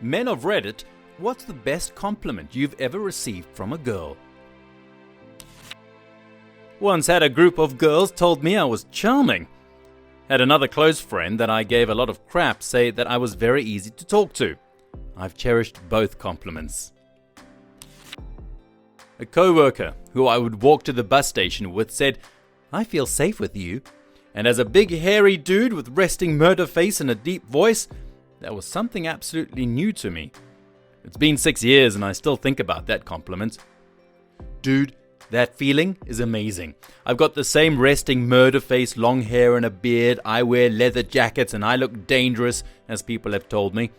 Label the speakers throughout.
Speaker 1: Men of Reddit, what's the best compliment you've ever received from a girl? Once had a group of girls told me I was charming. Had another close friend that I gave a lot of crap say that I was very easy to talk to. I've cherished both compliments. A co-worker who I would walk to the bus station with said, "I feel safe with you." And as a big hairy dude with resting murder face and a deep voice, that was something absolutely new to me. It's been 6 years and I still think about that compliment. Dude, that feeling is amazing. I've got the same resting murder face, long hair and a beard, I wear leather jackets and I look dangerous, as people have told me.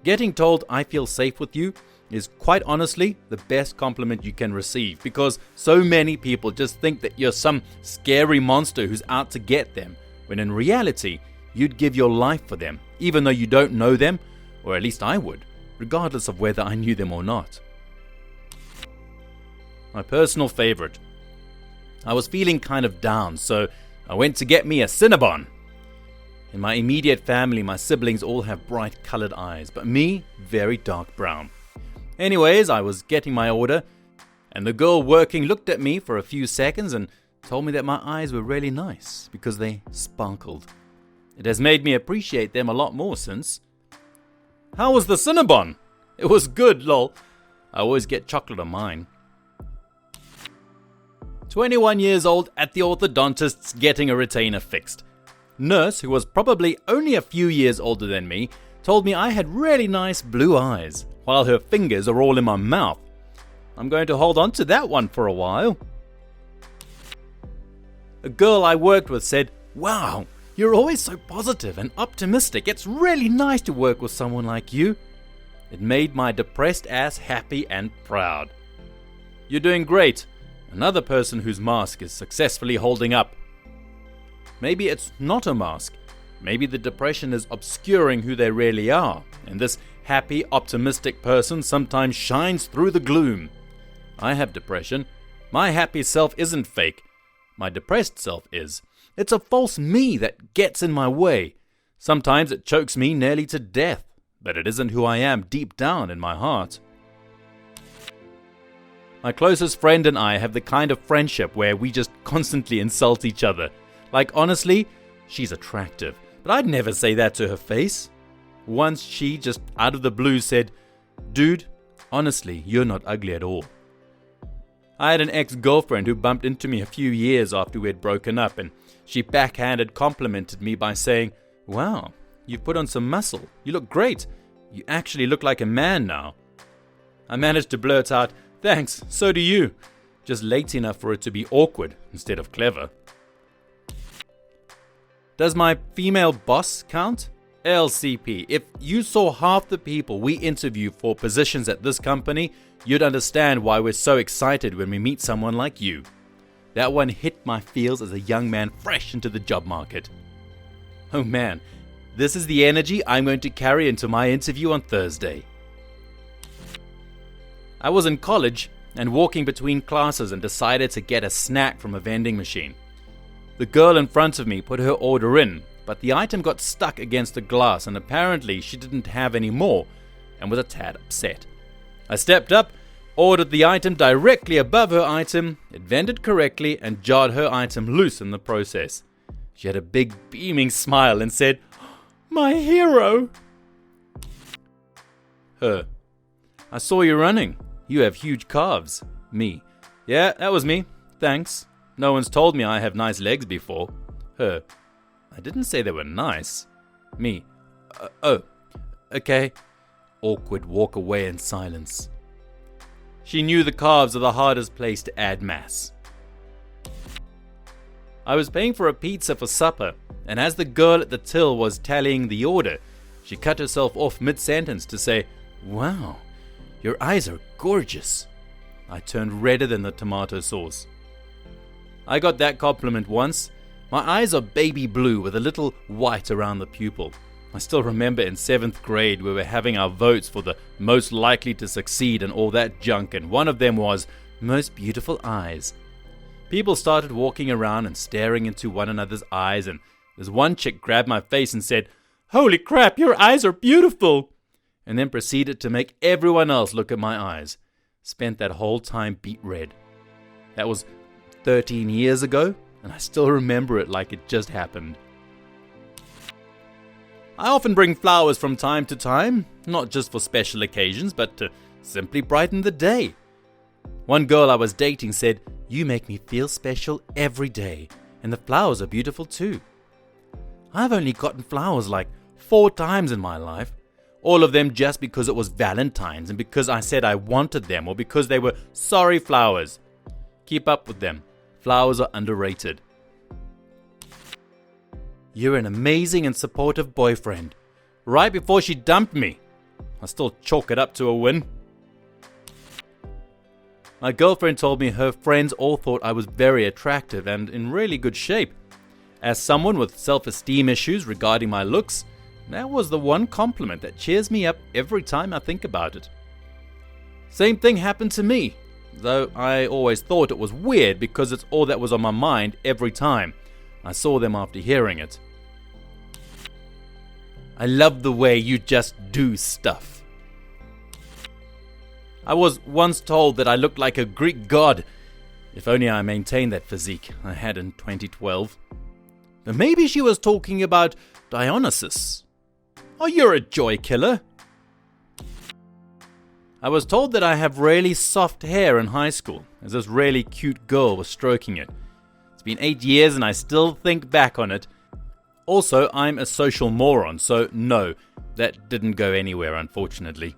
Speaker 1: Getting told I feel safe with you is quite honestly the best compliment you can receive, because so many people just think that you're some scary monster who's out to get them, when in reality, you'd give your life for them, even though you don't know them, or at least I would, regardless of whether I knew them or not. My personal favorite. I was feeling kind of down, so I went to get me a Cinnabon. In my immediate family, my siblings all have bright colored eyes, but me, very dark brown. Anyways, I was getting my order, and the girl working looked at me for a few seconds and told me that my eyes were really nice because they sparkled. It has made me appreciate them a lot more since. How was the Cinnabon? It was good, lol. I always get chocolate on mine. 21 years old at the orthodontist's getting a retainer fixed. Nurse, who was probably only a few years older than me, told me I had really nice blue eyes, while her fingers are all in my mouth. I'm going to hold on to that one for a while. A girl I worked with said, "Wow, you're always so positive and optimistic. It's really nice to work with someone like you." It made my depressed ass happy and proud. "You're doing great." Another person whose mask is successfully holding up. Maybe it's not a mask. Maybe the depression is obscuring who they really are, and this happy, optimistic person sometimes shines through the gloom. I have depression. My happy self isn't fake. My depressed self is. It's a false me that gets in my way. Sometimes it chokes me nearly to death, but it isn't who I am deep down in my heart. My closest friend and I have the kind of friendship where we just constantly insult each other. Like, honestly, she's attractive, but I'd never say that to her face. Once she, just out of the blue, said, "Dude, honestly, you're not ugly at all." I had an ex-girlfriend who bumped into me a few years after we had broken up, and she backhanded complimented me by saying, "Wow, you've put on some muscle. You look great. You actually look like a man now." I managed to blurt out, "Thanks, so do you," just late enough for it to be awkward instead of clever. Does my female boss count? LCP, if you saw half the people we interview for positions at this company, you'd understand why we're so excited when we meet someone like you. That one hit my feels as a young man fresh into the job market. Oh man, this is the energy I'm going to carry into my interview on Thursday. I was in college and walking between classes and decided to get a snack from a vending machine. The girl in front of me put her order in, but the item got stuck against the glass and apparently she didn't have any more and was a tad upset. I stepped up, ordered the item directly above her item, it vended correctly and jarred her item loose in the process. She had a big beaming smile and said, "My hero!" Her. "I saw you running. You have huge calves." Me. "Yeah, that was me. Thanks. No one's told me I have nice legs before." Her. "I didn't say they were nice." Me. Oh, okay." Awkward walk away in silence. She knew the calves are the hardest place to add mass. I was paying for a pizza for supper, and as the girl at the till was tallying the order, she cut herself off mid-sentence to say, "Wow, your eyes are gorgeous." I turned redder than the tomato sauce. I got that compliment once. My eyes are baby blue with a little white around the pupil. I still remember in 7th grade we were having our votes for the most likely to succeed and all that junk, and one of them was most beautiful eyes. People started walking around and staring into one another's eyes, and this one chick grabbed my face and said, "Holy crap, your eyes are beautiful." and then proceeded to make everyone else look at my eyes. Spent that whole time beet red. That was 13 years ago, and I still remember it like it just happened. I often bring flowers from time to time, not just for special occasions, but to simply brighten the day. One girl I was dating said, "You make me feel special every day, and the flowers are beautiful too." I've only gotten flowers like 4 times in my life, all of them just because it was Valentine's and because I said I wanted them or because they were sorry flowers. Keep up with them. Flowers are underrated. "You're an amazing and supportive boyfriend. Right before she dumped me." I still chalk it up to a win. My girlfriend told me her friends all thought I was very attractive and in really good shape. As someone with self-esteem issues regarding my looks, that was the one compliment that cheers me up every time I think about it. Same thing happened to me, though I always thought it was weird because it's all that was on my mind every time I saw them after hearing it. "I love the way you just do stuff." I was once told that I looked like a Greek god. If only I maintained that physique I had in 2012. But maybe she was talking about Dionysus. "Oh, you're a joy killer." I was told that I have really soft hair in high school, as this really cute girl was stroking it. It's been 8 years and I still think back on it. Also, I'm a social moron, so no, that didn't go anywhere, unfortunately.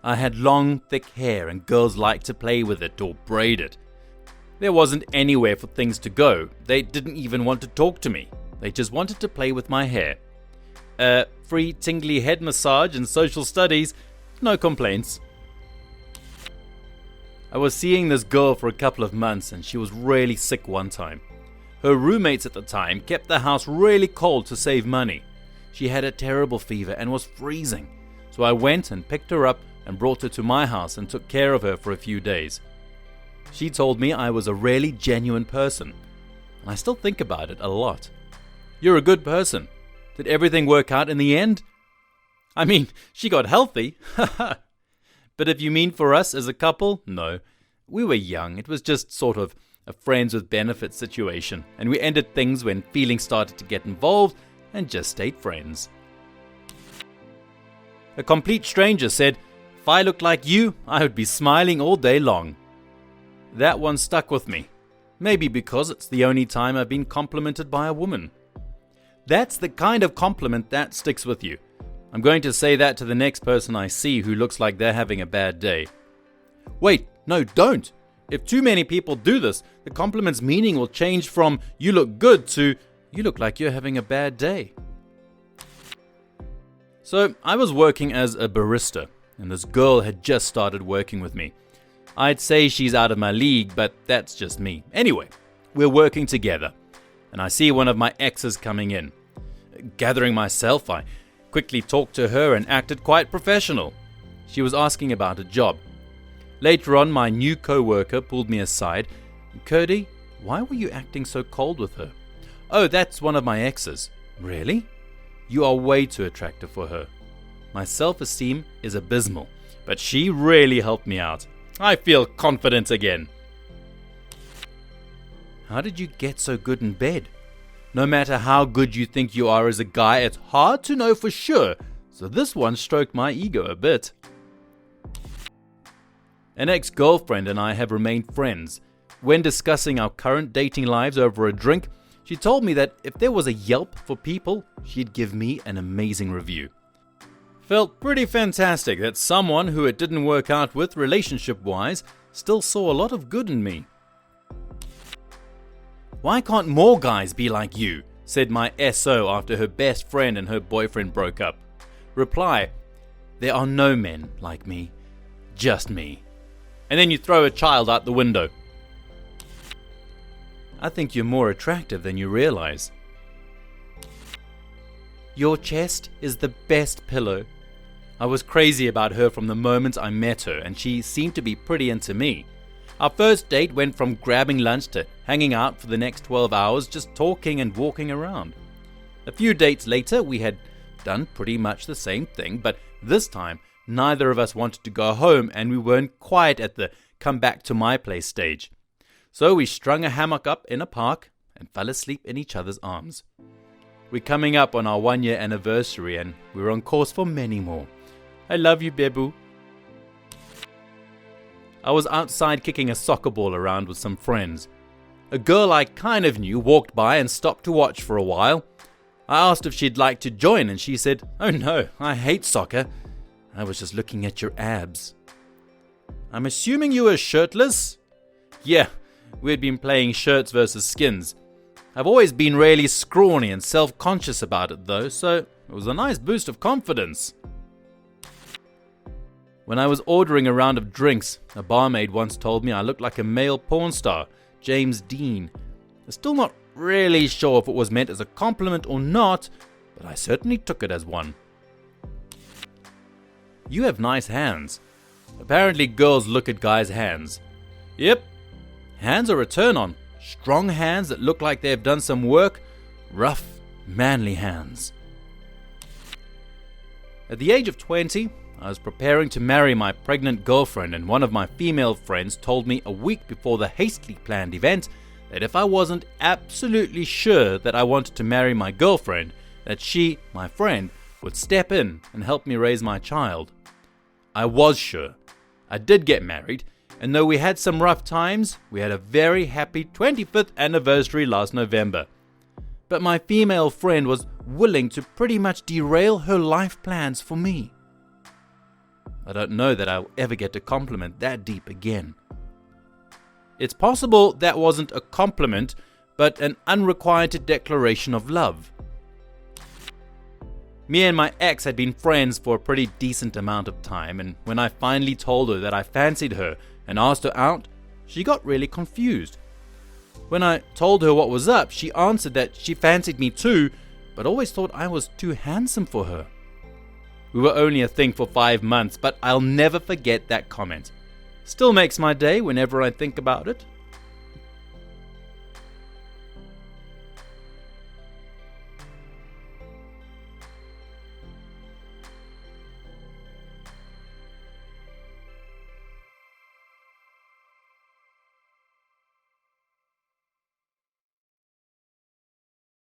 Speaker 1: I had long, thick hair and girls liked to play with it or braid it. There wasn't anywhere for things to go. They didn't even want to talk to me. They just wanted to play with my hair. Free tingly head massage and social studies, no complaints. I was seeing this girl for a couple of months and she was really sick one time. Her roommates at the time kept the house really cold to save money. She had a terrible fever and was freezing. So I went and picked her up and brought her to my house and took care of her for a few days. She told me I was a really genuine person, and I still think about it a lot. "You're a good person. Did everything work out in the end?" I mean, she got healthy. But if you mean for us as a couple, no. We were young. It was just sort of a friends with benefits situation, and we ended things when feelings started to get involved and just stayed friends. A complete stranger said, "If I looked like you, I would be smiling all day long." That one stuck with me. Maybe because it's the only time I've been complimented by a woman. That's the kind of compliment that sticks with you. I'm going to say that to the next person I see who looks like they're having a bad day. Wait, no, don't. If too many people do this, the compliment's meaning will change from "you look good" to "you look like you're having a bad day." So I was working as a barista, and this girl had just started working with me. I'd say she's out of my league, but that's just me. Anyway, we're working together, and I see one of my exes coming in. Gathering myself, I quickly talked to her and acted quite professional. She was asking about a job. Later on, my new co-worker pulled me aside. "Cody, why were you acting so cold with her?" "Oh, that's one of my exes." "Really? You are way too attractive for her." My self-esteem is abysmal, but she really helped me out. I feel confident again. "How did you get so good in bed?" No matter how good you think you are as a guy, it's hard to know for sure, so this one stroked my ego a bit. An ex-girlfriend and I have remained friends. When discussing our current dating lives over a drink, she told me that if there was a Yelp for people, she'd give me an amazing review. Felt pretty fantastic that someone who it didn't work out with relationship-wise still saw a lot of good in me. "Why can't more guys be like you?" said my SO after her best friend and her boyfriend broke up. Reply, "There are no men like me, just me." And then you throw a child out the window. "I think you're more attractive than you realize." "Your chest is the best pillow." I was crazy about her from the moment I met her, and she seemed to be pretty into me. Our first date went from grabbing lunch to hanging out for the next 12 hours, just talking and walking around. A few dates later, we had done pretty much the same thing, but this time neither of us wanted to go home and we weren't quite at the come back to my place stage. So we strung a hammock up in a park and fell asleep in each other's arms. We're coming up on our 1-year anniversary and we're on course for many more. I love you, Bebu. I was outside kicking a soccer ball around with some friends. A girl I kind of knew walked by and stopped to watch for a while. I asked if she'd like to join and she said, "Oh no, I hate soccer. I was just looking at your abs." "I'm assuming you were shirtless?" "Yeah, we'd been playing shirts versus skins. I've always been really scrawny and self-conscious about it though, so it was a nice boost of confidence." When I was ordering a round of drinks, a barmaid once told me I looked like a male porn star, James Dean. I'm still not really sure if it was meant as a compliment or not, but I certainly took it as one. "You have nice hands." Apparently girls look at guys' hands. Yep, hands are a turn on. Strong hands that look like they've done some work. Rough, manly hands. At the age of 20, I was preparing to marry my pregnant girlfriend, and one of my female friends told me a week before the hastily planned event that if I wasn't absolutely sure that I wanted to marry my girlfriend, that she, my friend, would step in and help me raise my child. I was sure. I did get married, and though we had some rough times, we had a very happy 25th anniversary last November. But my female friend was willing to pretty much derail her life plans for me. I don't know that I'll ever get to compliment that deep again. It's possible that wasn't a compliment, but an unrequited declaration of love. Me and my ex had been friends for a pretty decent amount of time, and when I finally told her that I fancied her and asked her out, she got really confused. When I told her what was up, she answered that she fancied me too, but always thought I was too handsome for her. We were only a thing for 5 months, but I'll never forget that comment. Still makes my day whenever I think about it.